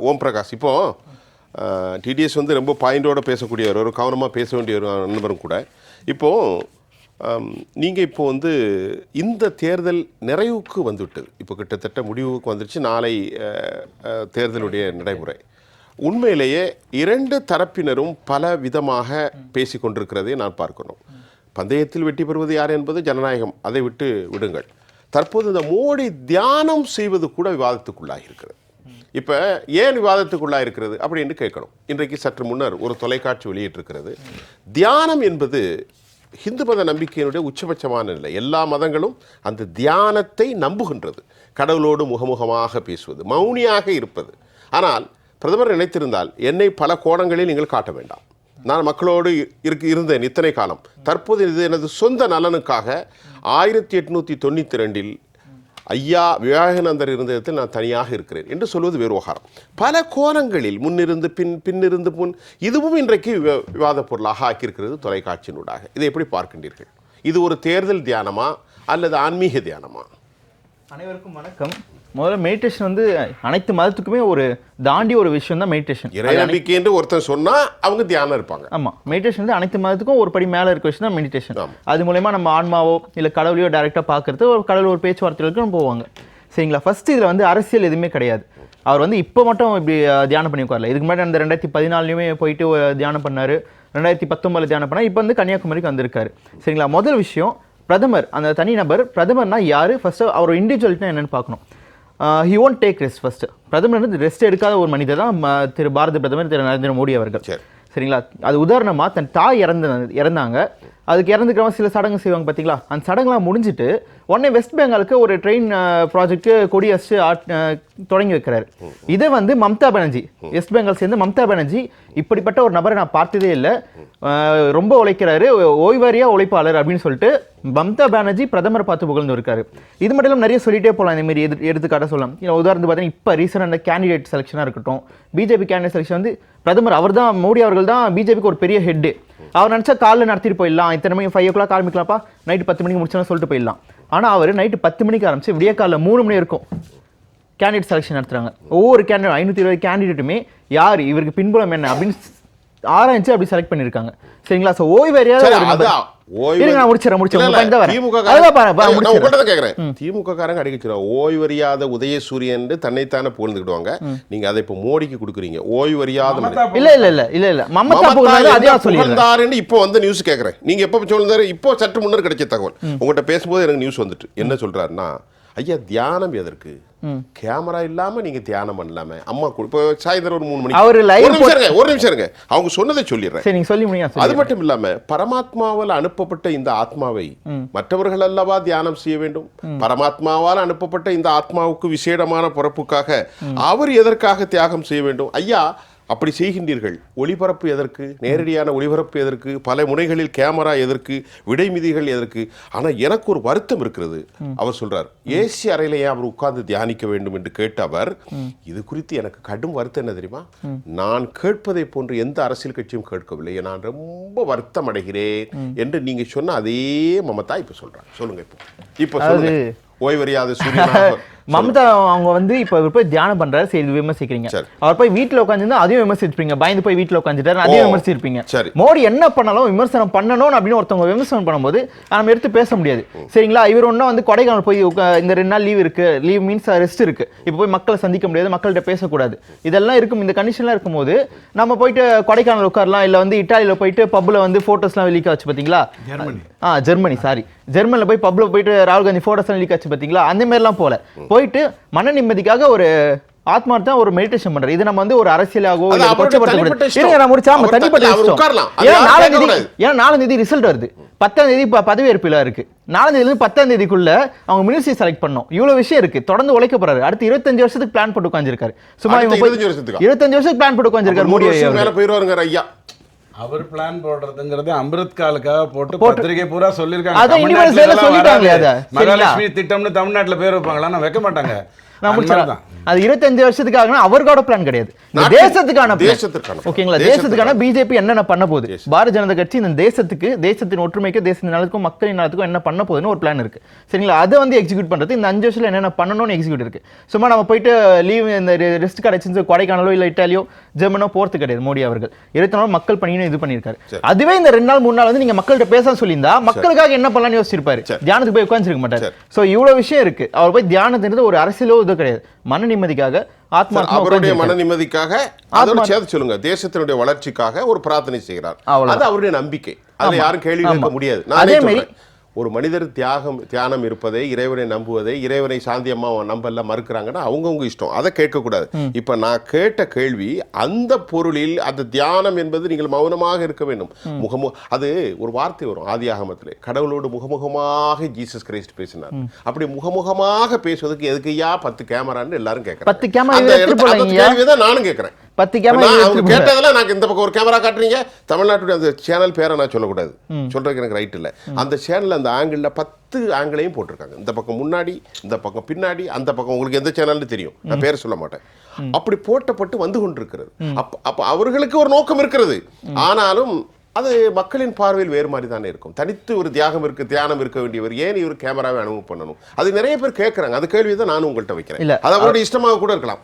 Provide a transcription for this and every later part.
ஓம் பிரகாஷ் இப்போ டிடிஎஸ் வந்து ரொம்ப பாயிண்டோடு பேசக்கூடியவர், ஒரு கவனமாக பேச வேண்டிய ஒரு நண்பரும் கூட. இப்போது நீங்கள் இப்போ வந்து இந்த தேர்தல் நிறைவுக்கு வந்துவிட்டது, இப்போ கிட்டத்தட்ட முடிவுக்கு வந்துடுச்சு. நாளை தேர்தலுடைய நடைமுறை. உண்மையிலேயே இரண்டு தரப்பினரும் பல விதமாக பேசி கொண்டிருக்கிறதை நான் பார்க்கணும். பந்தயத்தில் வெற்றி பெறுவது யார் என்பது ஜனநாயகம், அதை விட்டு விடுங்கள். தற்போது இந்த மோடி தியானம் செய்வது கூட விவாதத்துக்குள்ளாக இருக்கிறது. இப்போ ஏன் விவாதத்துக்குள்ளாக இருக்கிறது அப்படின்னு கேட்கணும். இன்றைக்கு சற்று முன்னர் ஒரு தொலைக்காட்சி வெளியிட்டிருக்கிறது. தியானம் என்பது ஹிந்து மத நம்பிக்கையினுடைய உச்சபட்சமான நிலை. எல்லா மதங்களும் அந்த தியானத்தை நம்புகின்றது. கடவுளோடு முகமுகமாக பேசுவது, மௌனியாக இருப்பது. ஆனால் பிரதமர் நினைத்திருந்தால் என்னை பல கோணங்களில் நீங்கள் காட்ட வேண்டாம், நான் மக்களோடு இருந்தேன் இத்தனை காலம். தற்போது இது எனது சொந்த நலனுக்காக 1892 ஐயா விவேகானந்தர் இருந்த இடத்தில் நான் தனியாக இருக்கிறேன் என்று சொல்வது வேறு விவகாரம். பல கோணங்களில் முன்னிருந்து பின்னிருந்து முன், இதுவும் இன்றைக்கு விவாத பொருளாக ஆக்கியிருக்கிறது தொலைக்காட்சியினூடாக. இதை எப்படி பார்க்கின்றீர்கள்? இது ஒரு தேர்தல் தியானமா அல்லது ஆன்மீக தியானமா? அனைவருக்கும் வணக்கம். முதல்ல மெடிடேஷன் வந்து அனைத்து மதத்துக்குமே ஒரு தாண்டி ஒரு விஷயம் தான் மெடிடேஷன். இறை நம்பிக்கை என்று ஒருத்தர் சொன்னா அவங்க தியானம் இருப்பாங்க. ஆமாம், மெடிடேஷன் வந்து அனைத்து மதத்துக்கும் ஒரு படி மேலே இருக்க விஷயம் தான் மெடிடேஷன். அது மூலயமா நம்ம ஆன்மாவோ இல்லை கடவுளையோ டைரெக்டாக பார்க்கறது, ஒரு கடவுள் ஒரு பேச்சுவார்த்தைகளுக்கு நம்ம போவாங்க. சரிங்களா? ஃபர்ஸ்ட் இதில் வந்து அரசியல் எதுவுமே கிடையாது. அவர் வந்து இப்போ மட்டும் இப்படி தியானம் பண்ணி உட்காரல. இதுக்கு முன்னாடி அந்த 2014 போயிட்டு தியானம் பண்ணார், 2019 தியானம் பண்ணார், இப்போ வந்து கன்னியாகுமரிக்கு வந்திருக்காரு. சரிங்களா? முதல் விஷயம், பிரதமர் அந்த தனிநபர் பிரதமர்னா யார், ஃபர்ஸ்ட் அவர் இண்டிவிஜுவல்னா என்னென்னு பார்க்கணும். He won't take rest. First பிரதமர் வந்து ரெஸ்ட் எடுக்காத ஒரு மனிதர் தான் திரு பாரத பிரதமர் திரு நரேந்திர மோடி அவர்கள். சரிங்களா? அது உதாரணமாக தன் தாய் இறந்தாங்க, அதுக்கு இறந்துக்கிறவங்க சில சடங்கு செய்வாங்க பார்த்தீங்களா? அந்த சடங்குலாம் முடிஞ்சுட்டு உடனே வெஸ்ட் பெங்காலுக்கு ஒரு ட்ரெயின் ப்ராஜெக்ட்டு கொடியரசு தொடங்கி வைக்கிறாரு. இதை வந்து மம்தா பானர்ஜி, வெஸ்ட் பெங்கால் சேர்ந்து மம்தா பானர்ஜி, இப்படிப்பட்ட ஒரு நபரை நான் பார்த்ததே இல்லை, ரொம்ப உழைக்கிறாரு, ஓய்வாரியா உழைப்பாளர் அப்படின்னு சொல்லிட்டு மம்தா பானர்ஜி பிரதமரை பார்த்து புகழ்ந்து இருக்காரு. இது மட்டும் இல்லாமல் நிறைய சொல்லிட்டே போகலாம். இந்த மாதிரி எடுத்துக்காட்ட சொல்லலாம். உதாரணத்துக்கு பார்த்தீங்கன்னா இப்போ ரீசெண்டாக கேண்டிடேட் செலெக்ஷனாக இருக்கட்டும், பிஜேபி கேண்டிடேட் செலெக்ஷன் வந்து பிரதமர் அவர் தான், மோடி அவர்கள் தான் பிஜேபிக்கு ஒரு பெரிய ஹெட்டு. அவர் நினச்சா காலைல நடத்திட்டு போயிடலாம், இத்தனை மணிக்கு 5 o'clock ஆரம்பிக்கலாம்ப்பா, நைட்டு 10 மணிக்கு முடிச்சோன்னு சொல்லிட்டு போயிடலாம். ஆனால் அவர் நைட்டு 10 மணிக்கு ஆரம்பிச்சு விடிய காலைல 3 மணி இருக்கும் கேண்டிடேட் செலெக்ஷன் நடத்துறாங்க. ஒவ்வொரு கேண்டிடேட் 520 கேண்டிடேட்டுமே யார், இவருக்கு பின்புலம் என்ன அப்படின்னு ஆராய்ச்சி அப்படி செலக்ட் பண்ணியிருக்காங்க. சரிங்களா? ஸோ ஓய்வறியாத திமுக காரங்க அடிக்கிறாங்க ஓய்வறியாத உதயசூரியன் தன்னைத்தானே புகழ்ந்துக்கிடுவாங்க. நீங்க அதை இப்ப மோடிக்கு கொடுக்குறீங்க ஓய்வறியாத. இல்ல மமதா புகழ்ந்தாருன்னு இப்போ வந்து நியூஸ் கேட்கறேன். நீங்க எப்ப சொல்லுறாரு? இப்போ சற்று முன்னர் கிடைச்ச தகவல் உங்கள்கிட்ட பேசும்போது எனக்கு நியூஸ் வந்துட்டு என்ன சொல்றாருன்னா, ஐயா தியானம் எதற்கு, கேமரா இல்லாம நீங்க தியானம் பண்ணலாமே. அம்மா இப்போ சாயந்தரம் ஒரு 3 மணிக்கு ஒரு நிமிஷம் இருங்க, அவங்க சொன்னதை சொல்லிடுறேன். அது மட்டும் இல்லாம பரமாத்மாவால் அனுப்பப்பட்ட இந்த ஆத்மாவை மற்றவர்கள் அல்லவா தியானம் செய்ய வேண்டும். பரமாத்மாவால் அனுப்பப்பட்ட இந்த ஆத்மாவுக்கு விசேடமான பிறப்புக்காக அவர் எதற்காக தியாகம் செய்ய வேண்டும்? ஐயா அப்படி செய்கின்றீர்கள். ஒளிபரப்பு எதற்கு, நேரடியான ஒளிபரப்பு எதற்கு, பல முனைகளில் கேமரா எதற்கு, விடைமிதிகள் எதற்கு? ஆனால் எனக்கு ஒரு வருத்தம் இருக்கிறது. அவர் சொல்றார் ஏசி அறையிலேயே அவர் உட்கார்ந்து தியானிக்க வேண்டும் என்று கேட்ட அவர், இது குறித்து எனக்கு கடும் வருத்தம் என்ன தெரியுமா? நான் கேட்பதை போன்று எந்த அரசியல் கட்சியும் கேட்கவில்லை, நான் ரொம்ப வருத்தம் அடைகிறேன் என்று நீங்க சொன்ன அதே மமதா இப்ப சொல்றாங்க. சொல்லுங்க இப்போ சொல்லுங்க. ஓய்வறியாத சூரியன் மம்தா அவங்க வந்து இப்போ போய் தியானம் பண்றாரு, சரி விமர்சிக்கிறீங்க. அவர் போய் வீட்டில் உட்காந்துருந்தா அதையும் விமர்சிச்சிருப்பீங்க, பயந்து போய் வீட்டில் உட்காந்துட்டாரு, அதையும் விமர்சிச்சிருப்பீங்க. மோடி என்ன பண்ணாலும் விமர்சனம் பண்ணணும் அப்படின்னு ஒருத்தவங்க விமர்சனம் பண்ணும்போது நம்ம எடுத்து பேச முடியாது. சரிங்களா? இவர் ஒன்றும் வந்து கொடைக்கானல் போய் இந்த 2 நாள் லீவ் இருக்கு, லீவ் மீன்ஸ் ரெஸ்ட் இருக்கு, இப்போ போய் மக்களை சந்திக்க முடியாது, மக்கள்கிட்ட பேசக்கூடாது, இதெல்லாம் இருக்கும். இந்த கண்டிஷன்லாம் இருக்கும்போது நம்ம போயிட்டு கொடைக்கானல் உட்காரலாம், இல்லை வந்து இட்டாலியில் போயிட்டு பப்ல வந்து போட்டோஸ்லாம் லீக் ஆச்சு பார்த்தீங்களா? ஜெர்மனி ஜெர்மனியில் போய் பப்ல போயிட்டு ராகுல் காந்தி போட்டோஸ்லாம் லீக் ஆச்சு பார்த்தீங்களா? அந்த மாதிரிலாம் போயிட்டு மன நிம்மதிக்காக ஒரு ஆத்மார்த்தம் ஒரு மெடிடேஷன் பண்றாரு. இது நம்ம வந்து ஒரு அரசியலாகவோ ஏன்னா 4ஆம் தேதி ரிசல்ட் வருது, 10ஆம் தேதி பதவியேற்பில இருக்கு, 4ஆம் தேதியிலிருந்து 10ஆம் தேதிக்குள்ள அவங்க மினிஸ்ட்ரி செலக்ட் பண்ணணும். இவ்வளவு விஷயம் இருக்கு, தொடர்ந்து உழைக்க போறாரு. அடுத்து 25 வருஷத்துக்கு பிளான் போட்டு உட்கார்ந்திருக்காரு. சும்மா 25 வருஷத்துக்கு பிளான் போட்டு உட்கார்ந்திருக்காரு மோடி ஐயா. அவர் பிளான் போடுறதுங்கிறது அமிர்த் காலுக்காக போட்டு பத்திரிகை பூரா சொல்லிருக்காங்க. மகாலட்சுமி திட்டம்னு தமிழ்நாட்டுல பேர் வைப்பாங்களா? வைக்க மாட்டாங்க. நான் முடிச்சறேன். அதான். அது 25 வருஷத்துக்காக அவர்களோட பிளான் கிடையாது. தேசத்துக்கான ஓகேங்களா? தேசத்துக்கான பிஜேபி என்னென்ன பண்ண போகுது, பாரதிய ஜனதா கட்சி இந்த தேசத்துக்கு, தேசத்தின் ஒற்றுமைக்கு, தேசத்தின் நலத்துக்கும், மக்களின் நலத்துக்கும் என்ன பண்ண போகுதுன்னு ஒரு பிளான் இருக்கு. சரிங்களா? அதை வந்து எக்ஸிக்யூட் பண்றது இந்த 5 வருஷத்துல என்னென்ன பண்ணணும்னு எக்ஸிக்யூட் இருக்கு. சும்மா நம்ம போயிட்டு லீவ் இந்த ரெஸ்ட் கிடைச்சு கொடைக்கானலோ இல்ல இட்டாலியோ ஜெர்மனோ போறது கிடையாது. மோடி அவர்கள் 24 நாள் மக்கள் பணின்னு இது பண்ணியிருக்காரு. அதுவே இந்த 2 நாள் 3 நாள் வந்து நீங்க மக்கள்கிட்ட பேச சொல்லியிருந்தா மக்களுக்காக என்ன பண்ணலாம்னு யோசிச்சிருப்பாரு. தியானத்துக்கு போய் உட்காந்துருக்க மாட்டாரு. சோ இவ்வளவு விஷயம் இருக்கு. அவர் போய் தியானத்துன்றது ஒரு அரசியலோ இது கிடையாது. மன நிம்மதிக்காக, அவருடைய மன நிம்மதிக்காக, அதோட சேர்த்து சொல்லுங்க, தேசத்தினுடைய வளர்ச்சிக்காக ஒரு பிரார்த்தனை செய்கிறார். அது அவருடைய நம்பிக்கை. அதுல யாரும் கேள்வி கேட்க முடியாது. அதே மாதிரி ஒரு மனிதர் தியானம் இருப்பதை, இறைவனை நம்புவதை, இறைவனை சாந்தி அம்மா நம்பல மறுக்கிறாங்கன்னா அவங்கவுங்க இஷ்டம். அதை கேட்கக்கூடாது. இப்ப நான் கேட்ட கேள்வி, அந்த பொருளில் அந்த தியானம் என்பது நீங்கள் மௌனமாக இருக்க வேண்டும். அது ஒரு வார்த்தை வரும் ஆதியாகமத்திலே, கடவுளோடு முகமுகமாக ஜீசஸ் கிரைஸ்ட் பேசினார். அப்படி முகமுகமாக பேசுவதற்கு எதுக்குயா 10 கேமரான்னு எல்லாரும் கேட்கறாங்க. 10 கேமரா கேள்விதான் நானும் கேட்கிறேன். 10 கேமரா கேட்டதெல்லாம் நான் இந்த பக்கம் ஒரு கேமரா காட்டுறீங்க. தமிழ்நாட்டுடைய அந்த சேனல் பேரை நான் சொல்லக்கூடாது, சொல்றதுக்கு எனக்கு ரைட் இல்ல. அந்த சேனல் அந்த ஆங்கிள் 10 ஆங்கிளையும் போட்டிருக்காங்க. இந்த பக்கம் முன்னாடி, இந்த பக்கம் பின்னாடி, அந்த பக்கம் உங்களுக்கு எந்த சேனல்னு தெரியும், நான் பேர் சொல்ல மாட்டேன். அப்படி போட்டப்பட்டு வந்து கொண்டிருக்கிறது. அப்ப அவர்களுக்கு ஒரு நோக்கம் இருக்கிறது. ஆனாலும் அது மக்களின் பார்வையில் வேறு மாதிரி தானே இருக்கும். தனித்து ஒரு தியானம் இருக்க வேண்டியவர் ஏன் இவர் கேமராவை அனுமதி பண்ணணும்? அது நிறைய பேர் கேட்கறாங்க. அது கேள்விதான் நானும் உங்கள்கிட்ட வைக்கிறேன். அது அவருடைய இஷ்டமாக கூட இருக்கலாம்.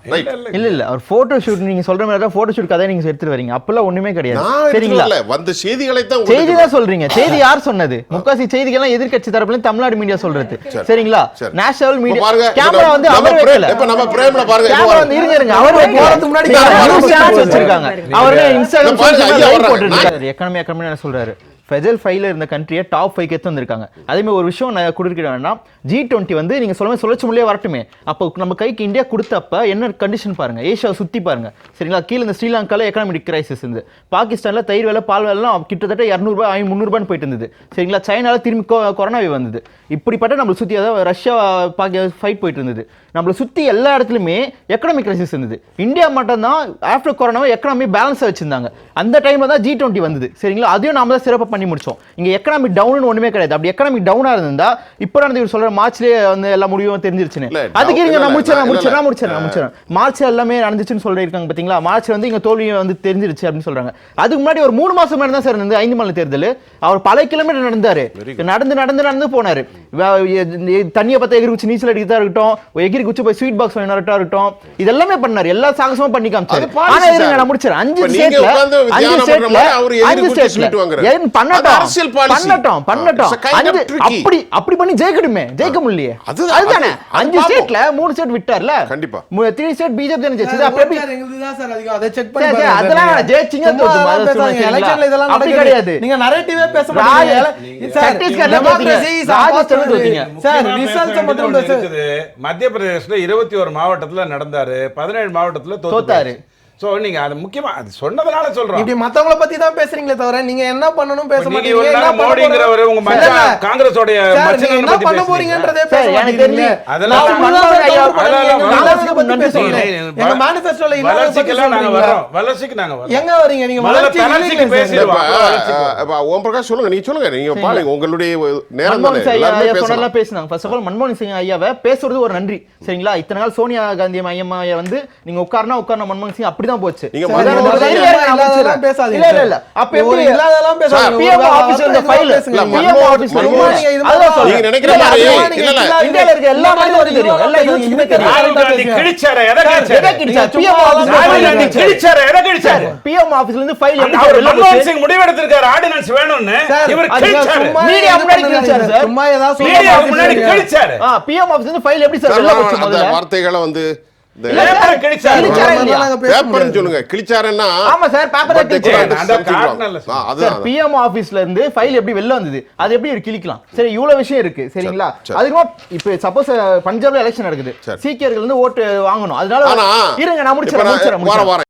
இல்ல அவர் போட்டோ ஷூட் நீங்க சொல்ற மாதிரி தான் போட்டோ ஷூட் கதை நீங்க எடுத்துட்டு வரீங்க. அப்பெல்லாம் ஒண்ணுமே கிடையாது. சரிங்களா? வந்த செய்திகளை தான் செய்தி தான் சொல்றீங்க. செய்தி யார் சொன்னது? முக்காசி செய்திகள்லாம் எதிர்க்கட்சி தரப்புல தமிழ்நாடு மீடியா சொல்றது. சரிங்களா? நேஷனல் மீடியா கேமரா வந்து அவர் வைக்கல. இப்ப நம்ம பிரேம்ல பாருங்க, கேமரா வந்து இருங்க அவர் போறதுக்கு முன்னாடி வச்சிருக்காங்க. அவரே இன்ஸ்டாகிராம் போட்டுருக்காரு. எக்கனாமி என்ன சொல்றாரு? ஃபெஜல் 5ல இருந்த கண்ட்ரியை டாப் 5 எடுத்து வந்திருக்காங்க. அதே மாதிரி ஒரு விஷயம் நான் கொடுத்துருக்க வேண்டாம். G20 வந்து நீங்க சொல்லுங்க சுழற்சி முறையே வரட்டுமே. அப்போ நம்ம கைக்கு இந்தியா கொடுத்தப்ப என்ன கண்டிஷன் பாருங்க. ஏஷியாவை சுத்தி பாருங்க. சரிங்களா? கீழே இந்த ஸ்ரீலங்கால எக்கனாமிக் கிரைசிஸ் இருந்து, பாகிஸ்தான்ல தயிர் விலை, பால் விலைலாம் கிட்டத்தட்ட 200 ரூபாய் 300 ரூபான்னு போயிட்டு இருந்தது. சரிங்களா? சைனால திரும்பி கொரோனாவே வந்தது. இப்படிப்பட்ட நம்மளை சுத்தி, அதாவது ரஷ்யா ஃபைட் போயிட்டு இருந்தது. நம்மளை சுத்தி எல்லா இடத்துலயுமே எக்கனாமிக் கிரைசிஸ் இருந்தது. இந்தியா மட்டும் தான் ஆஃப்டர் கொரோனாவை எக்கனாமி பேலன்ஸா வச்சிருந்தாங்க. அந்த டைம்ல தான் G20 வந்தது. சரிங்களா? அதையும் நாம தான் சிறப்பாக பண்ணி முடிச்சோம். இங்க எக்கனாமிக் டவுன் ஒண்ணுமே கிடையாது. அப்படி எக்கனாமிக் டவுனா இருந்தா இப்ப நான் இவர் சொல்ற மார்ச்லயே வந்து எல்லா முடிவும் தெரிஞ்சிருச்சுன்னு. அதுக்கு இருங்க, நான் முடிச்சேன். மார்ச் எல்லாமே நடந்துச்சுன்னு சொல்லிருக்காங்க பாத்தீங்களா? மார்ச் வந்து இங்க தோல்வி வந்து தெரிஞ்சிருச்சு அப்படின்னு சொல்றாங்க. அதுக்கு முன்னாடி ஒரு 3 மாசம் முன்னாடி தான் சார் இந்த 5 மாநில தேர்தல். அவர் பல கிலோமீட்டர் நடந்தாரு. நடந்து போனாரு. தண்ணியை பத்த எகிரி குச்சி நீச்சல் அடிக்கிறதா இருக்கட்டும், எகிரி குச்சி போய் ஸ்வீட் பாக்ஸ் வாங்கினரட்டா இருக்கட்டும், இதெல்லாமே பண்ணாரு. எல்லா சாகசமும் பண்ணி காமிச்சாரு. ஆனா இருங்க, நான் முடிச்சேன். 5 ஸ்டேட்ல அப்படி பண்ணி ஜெயிக்கணுமே, ஜெயிக்க முடியலையே. அதுதானே 5 ஸ்டேட்ல 3 ஸ்டேட் விட்டார்ல. கண்டிப்பா 3 ஸ்டேட் பிஜேபி தான ஜெயிச்சது. அப்ப எப்படி எங்களுதுதான் சார் அதிகம். அதை செக் பண்ணி பாருங்க. அதெல்லாம் ஜெயிச்சிங்க தோத்துமா? எலெக்ஷன்ல இதெல்லாம் அப்படி கிடையாது. நீங்க நரேட்டிவே பேச மாட்டீங்க. சட்டீஸ்கர்ல டெமோக்ரசி ராஜஸ்தான்ல தோத்தீங்க சார். ரிசல்ட்ஸ் மட்டும் பேசுறது. மத்திய பிரதேசல 21 மாவட்டத்துல நடந்தாரு, 17 மாவட்டத்துல தோத்தாரு. சோ நீங்க அது முக்கியமா அது சொன்னதனால சொல்றோம். இப்படி மத்தவங்கள பத்தி தான் பேசுறீங்களே தவிர நீங்க என்ன பண்ணனும் பேச மாட்டீங்க. என்ன மோடிங்கறவரே உங்க மச்சான் காங்கிரஸோட மச்சான் என்ன பண்ண போறீங்கன்றதே பேச எனக்கு தெரியல. அதெல்லாம் எங்க மேனிஃபெஸ்டோல இல்ல. வளர்ச்சிக்கு நாங்க வரோம். வளர்ச்சிக்கு நாங்க வரோம். எங்க வரீங்க நீங்க? வளர்ச்சிக்கு பேசுறீங்க. ஓம் பிரகாஷ் சொல்லுங்க, நீங்க சொல்லுங்க. நீங்க பாருங்க, உங்களுடைய நேரம் தானே எல்லாரும் சொன்னலாம் பேசுனாங்க. ஃபர்ஸ்ட் ஆஃப் ஆல் மன்மோகன் சிங் ஐயாவை பேசுறது ஒரு நன்றி. சரிங்களா? இத்தனை நாள் சோனியா காந்தி ஐயா வந்து நீங்க உட்கார்னா மன்மோகன் சிங் தான் போச்சு. நீங்க பேசாதீங்க. இல்ல இல்ல அப்ப எப்படி இல்லாதெல்லாம் பேசாதீங்க. பிஎம் ஆபீஸ்ல இந்த ஃபைல் பிஎம் ஆபீஸ்ல நீங்க நினைக்கிற மாதிரி இல்ல இந்தியால இருக்க எல்லா மாதிரியும் தெரியும். எல்லா யூத்ஸ்க்குமே தெரியும். ராகுல் கிழிச்சாரு. எதை கிழிச்சாரு? பிஎம் ஆபீஸ்ல ராகுல் கிழிச்சாரு. எதை கிழிச்சாரு? பிஎம் ஆபீஸ்ல இருந்து ஃபைல் எப்படி மன்மோகன் சிங் முடிவெடுத்திருக்காரு ஆர்டினன்ஸ் வேணும்னு. இவர் கிழிச்சாரு. மீடியா முன்னாடி கிழிச்சாரு சார். சும்மா ஏதாவது மீடியா முன்னாடி கிழிச்சாரு. பிஎம் ஆபீஸ்ல இருந்து ஃபைல் எப்படி சார் வெளிய போச்சு? முதல்ல வார்த்தைகளை வந்து பேப்பர் சொல்லுங்க. கிழிச்சாருன்னா ஆமா சார், பேப்பர் கிழிச்சாரு. அதுதான் பிஎம் ஆபீஸ்ல இருந்து ஃபைல் எப்படி வெளில வந்தது, அது எப்படி கிழிக்கலாம்? சரி, இவ்வளவு விஷயம் இருக்கு. சரிங்களா? அதுக்கு இப்ப சப்போஸ் பஞ்சாப்ல எலெக்ஷன் நடக்குது, சீக்கியர்கள் வந்து ஓட்டு வாங்கணும். அதனால இருங்க, நான் முடிச்சிடுறேன்.